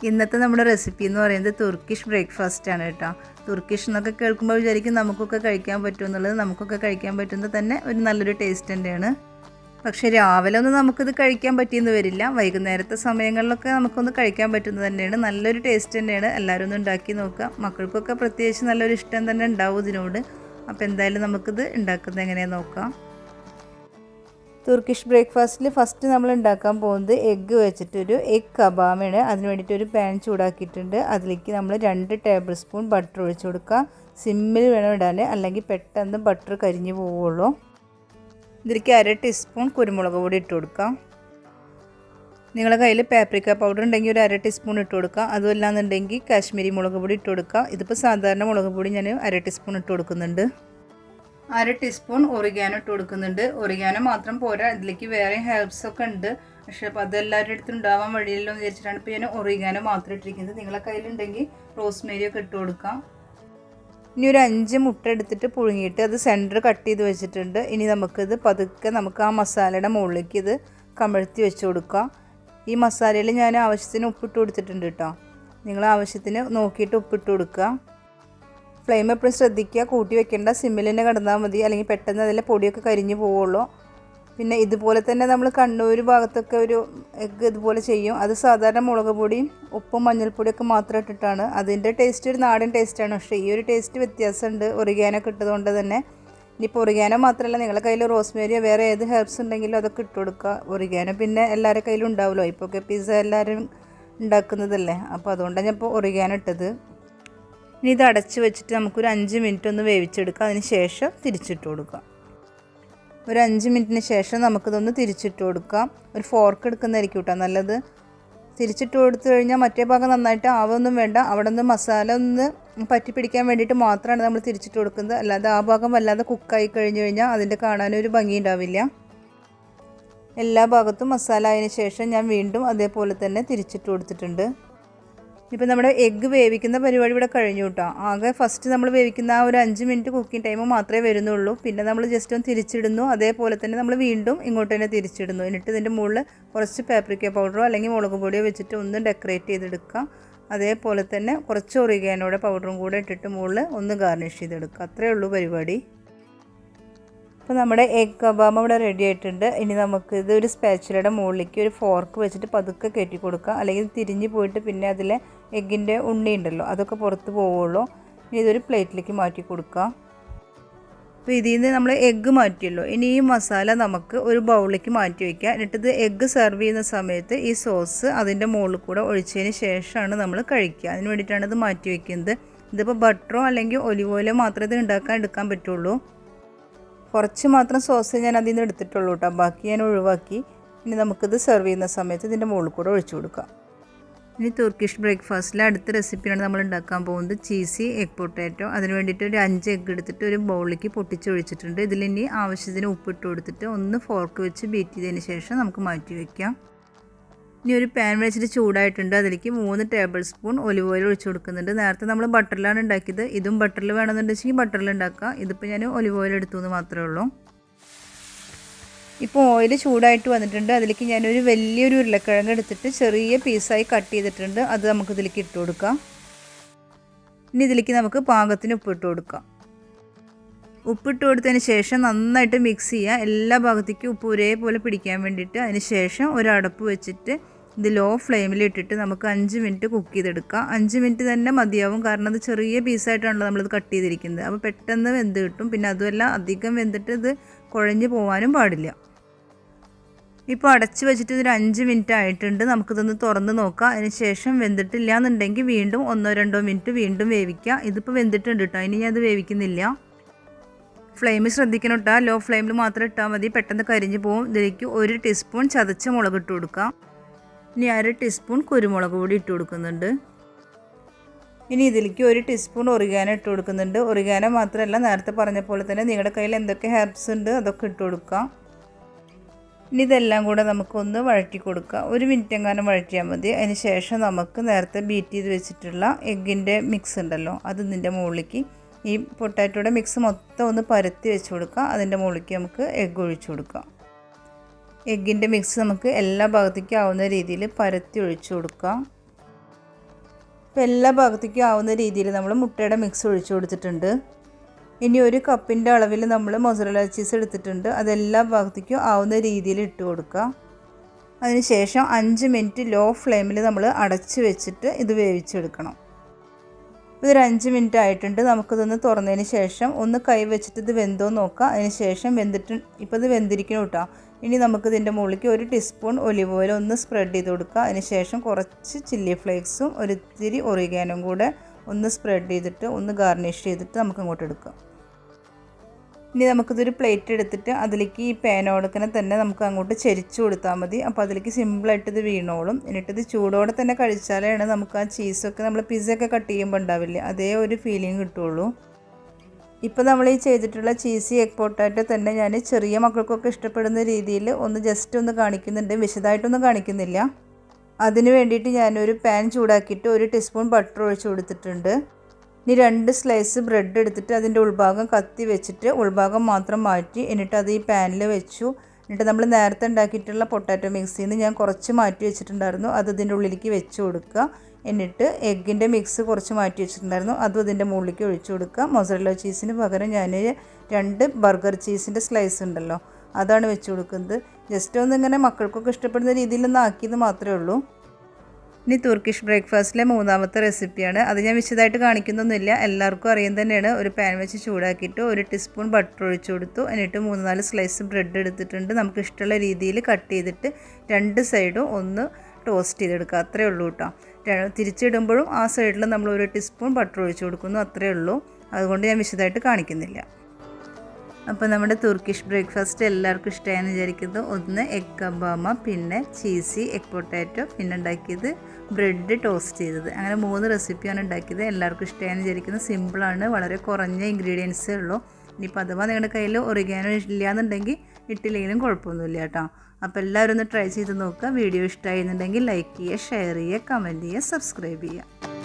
ഇന്നത്തെ നമ്മുടെ റെസിപ്പി എന്ന് പറയുന്നത് തുർക്കിഷ് ബ്രേക്ക്ഫാസ്റ്റ് ആണ് കേട്ടോ. തുർക്കിഷ് എന്നൊക്കെ കേൾക്കുമ്പോൾ വിചാരിക്കും നമുക്കൊക്കെ കഴിക്കാൻ പറ്റുമെന്നുള്ളത്. നമുക്കൊക്കെ കഴിക്കാൻ പറ്റുന്നത് തന്നെ ഒരു നല്ലൊരു ടേസ്റ്റ് തന്നെയാണ്. പക്ഷേ രാവിലെ ഒന്നും നമുക്കിത് കഴിക്കാൻ പറ്റിയെന്ന് വരില്ല. വൈകുന്നേരത്തെ സമയങ്ങളിലൊക്കെ നമുക്കൊന്ന് കഴിക്കാൻ പറ്റുന്നത് തന്നെയാണ്. നല്ലൊരു ടേസ്റ്റ് തന്നെയാണ്. എല്ലാവരും ഒന്ന് ഉണ്ടാക്കി നോക്കുക. മക്കൾക്കൊക്കെ പ്രത്യേകിച്ച് നല്ലൊരു ഇഷ്ടം തന്നെ ഉണ്ടാവും ഇതിനോട്. അപ്പോൾ എന്തായാലും നമുക്കിത് ഉണ്ടാക്കുന്നത് എങ്ങനെയാണെന്ന് നോക്കാം. തുർക്കിഷ് ബ്രേക്ക്ഫാസ്റ്റിൽ ഫസ്റ്റ് നമ്മൾ ഉണ്ടാക്കാൻ പോകുന്നത് എഗ്ഗ് വെച്ചിട്ടൊരു എഗ് കബാമയാണ്. അതിന് വേണ്ടിയിട്ടൊരു പാൻ ചൂടാക്കിയിട്ടുണ്ട്. അതിലേക്ക് നമ്മൾ 2 ടേബിൾ സ്പൂൺ ബട്ടർ ഒഴിച്ച് കൊടുക്കുക. സിമ്മിൽ വേണം ഇടാൻ, അല്ലെങ്കിൽ പെട്ടെന്ന് ബട്ടർ കരിഞ്ഞു പോവുള്ളൂ. ഇതിലേക്ക് 1/2 ടീസ്പൂൺ കുരുമുളക് പൊടി ഇട്ട് കൊടുക്കാം. നിങ്ങളുടെ കയ്യിൽ പാപ്രിക്ക പൗഡർ ഉണ്ടെങ്കിൽ ഒരു 1/2 ടീസ്പൂൺ ഇട്ട് കൊടുക്കുക. അതുമല്ലാന്നുണ്ടെങ്കിൽ കാശ്മീരി മുളക് പൊടി ഇട്ട് കൊടുക്കുക. ഇതിപ്പോൾ സാധാരണ മുളക് പൊടി ഞാൻ 1/2 ടീസ്പൂൺ ഇട്ട് കൊടുക്കുന്നുണ്ട്. 1/2 ടീസ്പൂൺ ഒറിഗാനോ ഇട്ട് കൊടുക്കുന്നുണ്ട്. ഒറിഗാനോ മാത്രം പോരാ, ഇതിലേക്ക് വേറെ ഹെർബ്സൊക്കെ ഉണ്ട്. പക്ഷേ അപ്പോൾ അതെല്ലാവരുടെ അടുത്തും ഉണ്ടാവാൻ വഴിയല്ലോ എന്ന് വിചാരിച്ചിട്ടാണ് ഇപ്പോൾ ഞാൻ ഒറിഗാനോ മാത്രം ഇട്ടിരിക്കുന്നത്. നിങ്ങളുടെ കയ്യിലുണ്ടെങ്കിൽ റോസ്മേരിയൊക്കെ ഇട്ട് കൊടുക്കാം. ഇനി ഒരു 5 മുട്ട എടുത്തിട്ട് പുഴുങ്ങിയിട്ട് അത് സെൻറ്റർ കട്ട് ചെയ്ത് വെച്ചിട്ടുണ്ട്. ഇനി നമുക്കിത് പതുക്കെ നമുക്ക് ആ മസാലയുടെ മുകളിലേക്ക് ഇത് കമഴ്ത്തി വെച്ച് കൊടുക്കാം. ഈ മസാലയിൽ ഞാൻ ആവശ്യത്തിന് ഉപ്പിട്ട് കൊടുത്തിട്ടുണ്ട് കേട്ടോ. നിങ്ങൾ ആവശ്യത്തിന് നോക്കിയിട്ട് ഉപ്പിട്ട് കൊടുക്കുക. ഫ്ലെയിം എപ്പോഴും ശ്രദ്ധിക്കുക, കൂട്ടി വെക്കേണ്ട, സിമ്മിൽ തന്നെ കിടന്നാൽ മതി, അല്ലെങ്കിൽ പെട്ടെന്ന് അതിലെ പൊടിയൊക്കെ കരിഞ്ഞു പോവുള്ളൂ. പിന്നെ ഇതുപോലെ തന്നെ നമ്മൾ കണ്ണൂർ ഭാഗത്തൊക്കെ ഒരു എഗ്ഗ് ഇതുപോലെ ചെയ്യും. അത് സാധാരണ മുളക് പൊടിയും ഉപ്പും മഞ്ഞൾപ്പൊടിയൊക്കെ മാത്രം ഇട്ടിട്ടാണ്. അതിൻ്റെ ടേസ്റ്റ് ഒരു നാടൻ ടേസ്റ്റാണ്. പക്ഷേ ഈ ഒരു ടേസ്റ്റ് വ്യത്യാസമുണ്ട് ഒറിഗാനോ ഇട്ടതുകൊണ്ട് തന്നെ. ഇനിയിപ്പോൾ ഒറിഗാനോ മാത്രമല്ല, നിങ്ങളുടെ കയ്യിൽ റോസ്മേരിയോ വേറെ ഏത് ഹെർബ്സ് ഉണ്ടെങ്കിലും അതൊക്കെ ഇട്ട് കൊടുക്കുക. ഒറിഗാനോ പിന്നെ എല്ലാവരുടെ കയ്യിലും ഉണ്ടാവുമല്ലോ. ഇപ്പോഴൊക്കെ പിസ്സ എല്ലാവരും ഉണ്ടാക്കുന്നതല്ലേ, അപ്പോൾ അതുകൊണ്ടാണ് ഞാൻ ഇപ്പോൾ ഒറിഗാനോ ഇട്ടത്. ഇനി ഇത് അടച്ച് വെച്ചിട്ട് നമുക്കൊരു 5 മിനിറ്റ് ഒന്ന് വേവിച്ചെടുക്കാം. അതിന് ശേഷം തിരിച്ചിട്ട് കൊടുക്കാം. ഒരു 5 മിനിറ്റിന് ശേഷം നമുക്കിതൊന്ന് തിരിച്ചിട്ട് കൊടുക്കാം. ഒരു ഫോർക്ക് എടുക്കുന്നതായിരിക്കും കേട്ടോ നല്ലത്. തിരിച്ചിട്ട് കൊടുത്തു കഴിഞ്ഞാൽ മറ്റേ ഭാഗം നന്നായിട്ട് ആവൊന്നും വേണ്ട. അവിടെ നിന്ന് മസാല ഒന്ന് പറ്റി പിടിക്കാൻ വേണ്ടിയിട്ട് മാത്രമാണ് നമ്മൾ തിരിച്ചിട്ട് കൊടുക്കുന്നത്. അല്ലാതെ ആ ഭാഗം വല്ലാതെ കുക്കായി കഴിഞ്ഞ് കഴിഞ്ഞാൽ അതിൻ്റെ കാണാനൊരു ഭംഗി ഉണ്ടാവില്ല. എല്ലാ ഭാഗത്തും മസാല ആയതിനു ശേഷം ഞാൻ വീണ്ടും അതേപോലെ തന്നെ തിരിച്ചിട്ട് കൊടുത്തിട്ടുണ്ട്. ഇപ്പോൾ നമ്മുടെ എഗ്ഗ് വേവിക്കുന്ന പരിപാടി ഇവിടെ കഴിഞ്ഞു കേട്ടോ. ആകെ ഫസ്റ്റ് നമ്മൾ വേവിക്കുന്ന ആ ഒരു 5 മിനിറ്റ് കുക്കിംഗ് ടൈം മാത്രമേ വരുന്നുള്ളൂ. പിന്നെ നമ്മൾ ജസ്റ്റ് ഒന്ന് തിരിച്ചിടുന്നു. അതേപോലെ തന്നെ നമ്മൾ വീണ്ടും ഇങ്ങോട്ട് തന്നെ തിരിച്ചിടുന്നു. എന്നിട്ട് ഇതിൻ്റെ മുകളിൽ കുറച്ച് പാപ്രിക്ക പൗഡറോ അല്ലെങ്കിൽ മുളക് പൊടിയോ വെച്ചിട്ട് ഒന്ന് ഡെക്കറേറ്റ് ചെയ്തെടുക്കുക. അതേപോലെ തന്നെ കുറച്ച് ഒറിഗാനോയുടെ പൗഡറും കൂടെ ഇട്ടിട്ട് മുകളിൽ ഒന്ന് ഗാർണിഷ് ചെയ്തെടുക്കുക. അത്രയേ ഉള്ളൂ പരിപാടി. അപ്പോൾ നമ്മുടെ എഗ് കബാമ ഇവിടെ റെഡി ആയിട്ടുണ്ട്. ഇനി നമുക്ക് ഇത് ഒരു സ്പാച്ചുലയുടെ മുകളിലേക്ക് ഒരു ഫോർക്ക് വെച്ചിട്ട് പതുക്കെ കയറ്റി കൊടുക്കുക. അല്ലെങ്കിൽ തിരിഞ്ഞ് പോയിട്ട് പിന്നെ അതിലെ എഗ്ഗിൻ്റെ ഉണ്ണി ഉണ്ടല്ലോ അതൊക്കെ പുറത്ത് പോവുള്ളൂ. ഇനി ഇതൊരു പ്ലേറ്റിലേക്ക് മാറ്റി കൊടുക്കുക. അപ്പോൾ ഇതിൽ നിന്ന് നമ്മൾ എഗ്ഗ് മാറ്റിയല്ലോ. ഇനി ഈ മസാല നമുക്ക് ഒരു ബൗളിലേക്ക് മാറ്റി വയ്ക്കുക. എന്നിട്ട് എഗ്ഗ് സെർവ് ചെയ്യുന്ന സമയത്ത് ഈ സോസ് അതിൻ്റെ മുകളിൽ കൂടെ ഒഴിച്ചതിന് ശേഷമാണ് നമ്മൾ കഴിക്കുക. അതിന് വേണ്ടിയിട്ടാണ് ഇത് മാറ്റി വയ്ക്കുന്നത്. ഇതിപ്പോൾ ബട്ടറോ അല്ലെങ്കിൽ ഒലിവ് ഓയിലോ മാത്രമേ ഇത് എടുക്കാൻ പറ്റുള്ളൂ. കുറച്ച് മാത്രം സോസ് ഞാൻ അതിൽ നിന്ന് എടുത്തിട്ടുള്ളൂ കേട്ടോ. ബാക്കി ഞാൻ ഒഴിവാക്കി. ഇനി നമുക്കിത് സെർവ് ചെയ്യുന്ന സമയത്ത് ഇതിൻ്റെ മുകളിൽ കൂടെ ഒഴിച്ചു കൊടുക്കാം. ഇനി തുർക്കിഷ് ബ്രേക്ക്ഫാസ്റ്റിലെ അടുത്ത റെസിപ്പിയാണ് നമ്മൾ ഉണ്ടാക്കാൻ പോകുന്നത് ചീസി എഗ് പൊട്ടാറ്റോ. അതിന് വേണ്ടിയിട്ട് ഒരു 5 എഗ്ഗ് എടുത്തിട്ട് ഒരു ബൗളിലേക്ക് പൊട്ടിച്ചൊഴിച്ചിട്ടുണ്ട്. ഇതിലിനി ആവശ്യത്തിന് ഉപ്പിട്ട് കൊടുത്തിട്ട് ഒന്ന് ഫോർക്ക് വെച്ച് ബീറ്റ് ചെയ്തതിന് ശേഷം നമുക്ക് മാറ്റി വയ്ക്കാം. ഇനി ഒരു പാൻ വെച്ചിട്ട് ചൂടായിട്ടുണ്ട്. അതിലേക്ക് 3 ടേബിൾ സ്പൂൺ ഒലിവ് ഓയിൽ ഒഴിച്ച് കൊടുക്കുന്നുണ്ട്. നേരത്തെ നമ്മൾ ബട്ടറിലാണ് ഉണ്ടാക്കിയത്. ഇതും ബട്ടറിൽ വേണമെന്നുണ്ടെങ്കിൽ ബട്ടറിൽ ഉണ്ടാക്കുക. ഇതിപ്പോൾ ഞാൻ ഒലിവ് ഓയിൽ എടുത്തു എന്ന് മാത്രമേ ഉള്ളൂ. ഇപ്പോൾ ഓയിൽ ചൂടായിട്ട് വന്നിട്ടുണ്ട്. അതിലേക്ക് ഞാനൊരു വലിയൊരു ഉരുളക്കിഴങ്ങ് എടുത്തിട്ട് ചെറിയ പീസായി കട്ട് ചെയ്തിട്ടുണ്ട്. അത് നമുക്ക് ഇതിലേക്ക് ഇട്ട് കൊടുക്കാം. ഇനി ഇതിലേക്ക് നമുക്ക് പാകത്തിന് ഉപ്പിട്ട് കൊടുക്കാം. ഉപ്പിട്ട് കൊടുത്തതിന് ശേഷം നന്നായിട്ട് മിക്സ് ചെയ്യുക. എല്ലാ ഭാഗത്തേക്കും ഉപ്പ് ഒരേപോലെ പിടിക്കാൻ വേണ്ടിയിട്ട്. അതിന് ശേഷം ഒരു അടപ്പ് വെച്ചിട്ട് ഇത് ലോ ഫ്ലെയിമിൽ ഇട്ടിട്ട് നമുക്ക് 5 മിനിറ്റ് കുക്ക് ചെയ്തെടുക്കാം. 5 മിനിറ്റ് തന്നെ മതിയാവും. കാരണം അത് ചെറിയ പീസായിട്ടാണല്ലോ നമ്മളിത് കട്ട് ചെയ്തിരിക്കുന്നത്. അപ്പോൾ പെട്ടെന്ന് വെന്ത് കിട്ടും. പിന്നെ അതുമല്ല അധികം വെന്തിട്ട് ഇത് കുഴഞ്ഞു പോകാനും പാടില്ല. ഇപ്പോൾ അടച്ച് വെച്ചിട്ട് ഇതൊരു 5 മിനിറ്റ് ആയിട്ടുണ്ട്. നമുക്കിതൊന്ന് തുറന്ന് നോക്കാം. അതിന് ശേഷം വെന്തിട്ടില്ല എന്നുണ്ടെങ്കിൽ വീണ്ടും 1-2 മിനിറ്റ് വീണ്ടും വേവിക്കുക. ഇതിപ്പോൾ വെന്തിട്ടുണ്ട് കേട്ടോ. ഇനി ഞാൻ അത് വേവിക്കുന്നില്ല. ഫ്ലെയിം ശ്രദ്ധിക്കണം കേട്ടോ. ലോ ഫ്ലെയിമിൽ മാത്രം ഇട്ടാൽ മതി, പെട്ടെന്ന് കരിഞ്ഞു പോകും. ഇതിലേക്ക് 1 ടീസ്പൂൺ ചതച്ച മുളക് ഇട്ട് കൊടുക്കാം. ഇനി 1/2 ടീസ്പൂൺ കുരുമുളക് പൊടി ഇട്ട് കൊടുക്കുന്നുണ്ട്. ഇനി ഇതിലേക്ക് 1 ടീസ്പൂൺ ഒറിഗാനോ ഇട്ട് കൊടുക്കുന്നുണ്ട്. ഒറിഗാനോ മാത്രമല്ല, നേരത്തെ പറഞ്ഞ പോലെ തന്നെ നിങ്ങളുടെ കയ്യിൽ എന്തൊക്കെ ഹെർബ്സ് ഉണ്ട് അതൊക്കെ ഇട്ട് കൊടുക്കാം. ഇനി ഇതെല്ലാം കൂടെ നമുക്കൊന്ന് വഴറ്റി കൊടുക്കുക. 1 മിനിറ്റ് എങ്ങാനും വഴറ്റിയാൽ മതി. അതിന് ശേഷം നമുക്ക് നേരത്തെ ബീറ്റ് ചെയ്ത് വെച്ചിട്ടുള്ള എഗ്ഗിൻ്റെ മിക്സ് ഉണ്ടല്ലോ അത് ഇതിൻ്റെ മുകളിലേക്ക് ഈ പൊട്ടാറ്റോയുടെ മിക്സ് മൊത്തം ഒന്ന് പരത്തി വെച്ച് കൊടുക്കുക. അതിൻ്റെ മുകളിലേക്ക് നമുക്ക് എഗ്ഗ് ഒഴിച്ചു കൊടുക്കാം. എഗ്ഗിൻ്റെ മിക്സ് നമുക്ക് എല്ലാ ഭാഗത്തേക്കും ആവുന്ന രീതിയിൽ പരത്തി ഒഴിച്ചു കൊടുക്കാം. ഇപ്പോൾ എല്ലാ ഭാഗത്തേക്കും ആവുന്ന രീതിയിൽ നമ്മൾ മുട്ടയുടെ മിക്സ് ഒഴിച്ചു കൊടുത്തിട്ടുണ്ട്. ഇനി ഒരു കപ്പിൻ്റെ അളവിൽ നമ്മൾ മൊസറല്ല ചീസ് എടുത്തിട്ടുണ്ട്. അതെല്ലാ ഭാഗത്തേക്കും ആവുന്ന രീതിയിൽ ഇട്ട് കൊടുക്കുക. അതിനുശേഷം 5 മിനിറ്റ് ലോ ഫ്ലെയിമിൽ നമ്മൾ അടച്ച് വെച്ചിട്ട് ഇത് വേവിച്ചെടുക്കണം. ഇതൊരു 5 മിനിറ്റ് ആയിട്ടുണ്ട്. നമുക്കിതൊന്ന് തുറന്നതിന് ശേഷം ഒന്ന് കൈ വെച്ചിട്ട് ഇത് വെന്തോ നോക്കാം. അതിന് ശേഷം ഇപ്പോൾ ഇത് വെന്തിരിക്കണം കേട്ടോ. ഇനി നമുക്കിതിൻ്റെ മുകളിലേക്ക് 1 ടീസ്പൂൺ ഒലിവ് ഓയിൽ ഒന്ന് സ്പ്രെഡ് ചെയ്ത് കൊടുക്കുക. അതിന് ശേഷം കുറച്ച് ചില്ലി ഫ്ലേക്സും ഒരിത്തിരി ഒറിഗാനോയും കൂടെ ഒന്ന് സ്പ്രെഡ് ചെയ്തിട്ട് ഒന്ന് ഗാർണിഷ് ചെയ്തിട്ട് നമുക്ക് അങ്ങോട്ട് എടുക്കാം. ഇനി നമുക്കിതൊരു പ്ലേറ്റ് എടുത്തിട്ട് അതിലേക്ക് ഈ പാനോടക്കനെ തന്നെ നമുക്ക് അങ്ങോട്ട് ചെരിച്ചു കൊടുത്താൽ മതി. അപ്പോൾ അതിലേക്ക് സിമ്പിളായിട്ട് ഇത് വീണോളും. എന്നിട്ടിത് ചൂടോടെ തന്നെ കഴിച്ചാലാണ് നമുക്ക് ആ ചീസൊക്കെ നമ്മൾ പിസ്സയൊക്കെ കട്ട് ചെയ്യുമ്പോൾ ഉണ്ടാവില്ലേ, അതേ ഒരു ഫീലിംഗ് കിട്ടുള്ളൂ. ഇപ്പോൾ നമ്മൾ ഈ ചെയ്തിട്ടുള്ള ചീസി എഗ് പൊട്ടാറ്റോ തന്നെ ഞാൻ ചെറിയ മക്കൾക്കൊക്കെ ഇഷ്ടപ്പെടുന്ന രീതിയിൽ ഒന്ന് ജസ്റ്റ് ഒന്ന് കാണിക്കുന്നുണ്ട്, വിശദമായിട്ടൊന്നും കാണിക്കുന്നില്ല. അതിന് വേണ്ടിയിട്ട് ഞാനൊരു പാൻ ചൂടാക്കിയിട്ട് 1 ടീസ്പൂൺ ബട്ടർ ഒഴിച്ച് കൊടുത്തിട്ടുണ്ട്. ഇനി 2 സ്ലൈസ് ബ്രെഡ് എടുത്തിട്ട് അതിൻ്റെ ഉൾഭാഗം കത്തി വെച്ചിട്ട് ഉൾഭാഗം മാത്രം മാറ്റി എന്നിട്ട് അത് ഈ പാനിൽ വെച്ചു. എന്നിട്ട് നമ്മൾ നേരത്തെ ഉണ്ടാക്കിയിട്ടുള്ള പൊട്ടാറ്റോ മിക്സിൽ നിന്ന് ഞാൻ കുറച്ച് മാറ്റി വെച്ചിട്ടുണ്ടായിരുന്നു, അത് ഇതിൻ്റെ ഉള്ളിലേക്ക് വെച്ച് കൊടുക്കുക. എന്നിട്ട് എഗ്ഗിൻ്റെ മിക്സ് കുറച്ച് മാറ്റി വെച്ചിട്ടുണ്ടായിരുന്നു, അതും ഇതിൻ്റെ മുകളിലേക്ക് ഒഴിച്ചു കൊടുക്കുക. മൊസറല്ല ചീസിന് പകരം ഞാൻ 2 ബർഗർ ചീസിൻ്റെ സ്ലൈസ് ഉണ്ടല്ലോ, അതാണ് വെച്ച് കൊടുക്കുന്നത്. ജസ്റ്റ് ഒന്ന് ഇങ്ങനെ മക്കൾക്കൊക്കെ ഇഷ്ടപ്പെടുന്ന രീതിയിലൊന്ന് ആക്കിയത് മാത്രമേ ഉള്ളൂ. ഇനി തുർക്കിഷ് ബ്രേക്ക്ഫാസ്റ്റിലെ 3ാമത്തെ റെസിപ്പിയാണ്. അത് ഞാൻ വിശദമായിട്ട് കാണിക്കുന്നൊന്നുമില്ല, എല്ലാവർക്കും അറിയാൻ തന്നെയാണ്. ഒരു പാൻ വെച്ച് ചൂടാക്കിയിട്ട് 1 ടീസ്പൂൺ ബട്ടർ ഒഴിച്ചു കൊടുത്തു. എന്നിട്ട് 3-4 സ്ലൈസ് ബ്രെഡ് എടുത്തിട്ടുണ്ട്. നമുക്ക് ഇഷ്ടമുള്ള രീതിയിൽ കട്ട് ചെയ്തിട്ട് 2 സൈഡും ഒന്ന് ടോസ്റ്റ് ചെയ്തെടുക്കുക, അത്രയേ ഉള്ളൂ കേട്ടോ. തിരിച്ചിടുമ്പോഴും ആ സൈഡിൽ നമ്മൾ 1 ടീസ്പൂൺ ബട്ടർ ഒഴിച്ചു കൊടുക്കുന്നു, അത്രയേ ഉള്ളൂ. അതുകൊണ്ട് ഞാൻ വിശദമായിട്ട് കാണിക്കുന്നില്ല. അപ്പോൾ നമ്മുടെ തുർക്കിഷ് ബ്രേക്ക്ഫാസ്റ്റ് എല്ലാവർക്കും ഇഷ്ടമായെന്ന് വിചാരിക്കുന്നു. ഒന്ന് എഗ് കബാമ, പിന്നെ ചീസി എഗ് പൊട്ടാറ്റോ, പിന്നെ ഉണ്ടാക്കിയത് ബ്രെഡ് ടോസ്റ്റ് ചെയ്തത്. അങ്ങനെ 3 റെസിപ്പിയാണ് ഉണ്ടാക്കിയത്. എല്ലാവർക്കും ഇഷ്ടമായെന്ന് വിചാരിക്കുന്നു. സിമ്പിളാണ്, വളരെ കുറഞ്ഞ ഇൻഗ്രീഡിയൻസേ ഉള്ളൂ. ഇനിയിപ്പോൾ അഥവാ നിങ്ങളുടെ കയ്യിൽ ഒറിഗാനോ ഇല്ലയെന്നുണ്ടെങ്കിൽ ഇട്ടില്ലെങ്കിലും കുഴപ്പമൊന്നുമില്ല കേട്ടോ. അപ്പോൾ എല്ലാവരും ഒന്ന് ട്രൈ ചെയ്ത് നോക്കുക. വീഡിയോ ഇഷ്ടമായിരുന്നുണ്ടെങ്കിൽ ലൈക്ക് ചെയ്യുക, ഷെയർ ചെയ്യുക, കമൻറ്റ് ചെയ്യുക, സബ്സ്ക്രൈബ് ചെയ്യുക.